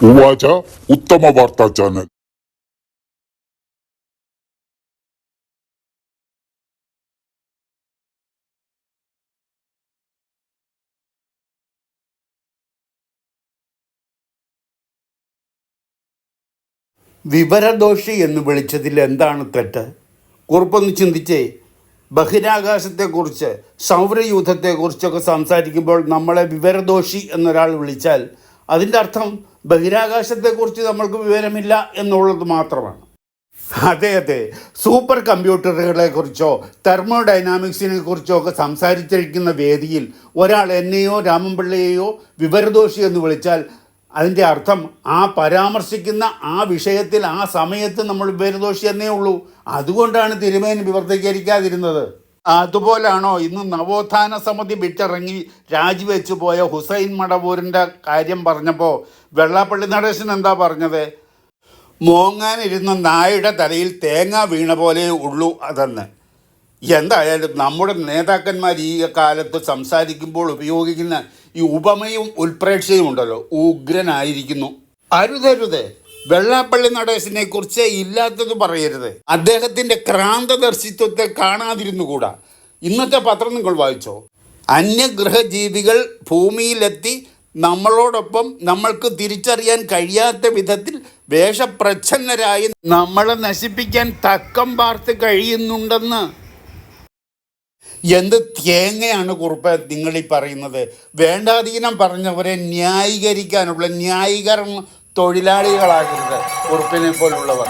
ഉവാച ഉത്തമ വാർത്താ ചാനൽ. വിവരദോഷി എന്ന് വിളിച്ചതിൽ എന്താണ് തെറ്റ്? കുറിപ്പൊന്ന് ചിന്തിച്ചേ. ബഹിരാകാശത്തെക്കുറിച്ച്, സൗരയൂഥത്തെക്കുറിച്ചൊക്കെ സംസാരിക്കുമ്പോൾ നമ്മളെ വിവരദോഷി എന്നൊരാൾ വിളിച്ചാൽ അതിൻ്റെ അർത്ഥം ബഹിരാകാശത്തെക്കുറിച്ച് നമ്മൾക്ക് വിവരമില്ല എന്നുള്ളത് മാത്രമാണ്. അതെ, സൂപ്പർ കമ്പ്യൂട്ടറുകളെക്കുറിച്ചോ തെർമോഡൈനാമിക്സിനെ കുറിച്ചോ ഒക്കെ സംസാരിച്ചിരിക്കുന്ന വേദിയിൽ ഒരാൾ എന്നെയോ രാമൻപിള്ളയെയോ വിവരദോഷി എന്ന് വിളിച്ചാൽ അതിൻ്റെ അർത്ഥം ആ പരാമർശിക്കുന്ന ആ വിഷയത്തിൽ ആ സമയത്ത് നമ്മൾ വിവരദോഷി എന്നേ ഉള്ളൂ. അതുകൊണ്ടാണ് തിരുമേനി വിവർത്തീകരിക്കാതിരുന്നത്. അതുപോലാണോ ഇന്ന് നവോത്ഥാന സമിതി വിട്ടിറങ്ങി രാജിവെച്ചു പോയ ഹുസൈൻ മടവൂരിൻ്റെ കാര്യം പറഞ്ഞപ്പോൾ വെള്ളാപ്പള്ളി നടേശൻ എന്താ പറഞ്ഞത്? മോങ്ങാനിരുന്ന നായുടെ തലയിൽ തേങ്ങ വീണ പോലെ ഉള്ളൂ അതെന്ന്. എന്തായാലും നമ്മുടെ നേതാക്കന്മാർ ഈ കാലത്ത് സംസാരിക്കുമ്പോൾ ഉപയോഗിക്കുന്ന ഈ ഉപമയും ഉൽപ്രേക്ഷയും ഉണ്ടല്ലോ, ഉഗ്രനായിരിക്കുന്നു. അരുതരുത്, വെള്ളാപ്പള്ളി നടേശനെ കുറിച്ച് ഇല്ലാത്തത് പറയരുത്. അദ്ദേഹത്തിൻ്റെ ക്രാന്തദർശിത്വത്തെ കാണാതിരുന്നുകൂടാ. ഇന്നത്തെ പത്രം നിങ്ങൾ വായിച്ചോ? അന്യഗ്രഹജീവികൾ ഭൂമിയിലെത്തി നമ്മളോടൊപ്പം നമ്മൾക്ക് തിരിച്ചറിയാൻ കഴിയാത്ത വിധത്തിൽ വേഷപ്രച്ഛന്നരായി നമ്മളെ നശിപ്പിക്കാൻ തക്കം പാർത്ത് കഴിയുന്നുണ്ടെന്ന്. എന്ത് തേങ്ങയാണ് കുറുപ്പ് നിങ്ങളീ പറയുന്നത്? വേണ്ടാധീനം പറഞ്ഞവരെ ന്യായീകരിക്കാനുള്ള ന്യായീകരണ തൊഴിലാളികളാകരുത് കുറുപ്പിനെ പോലുള്ളവർ.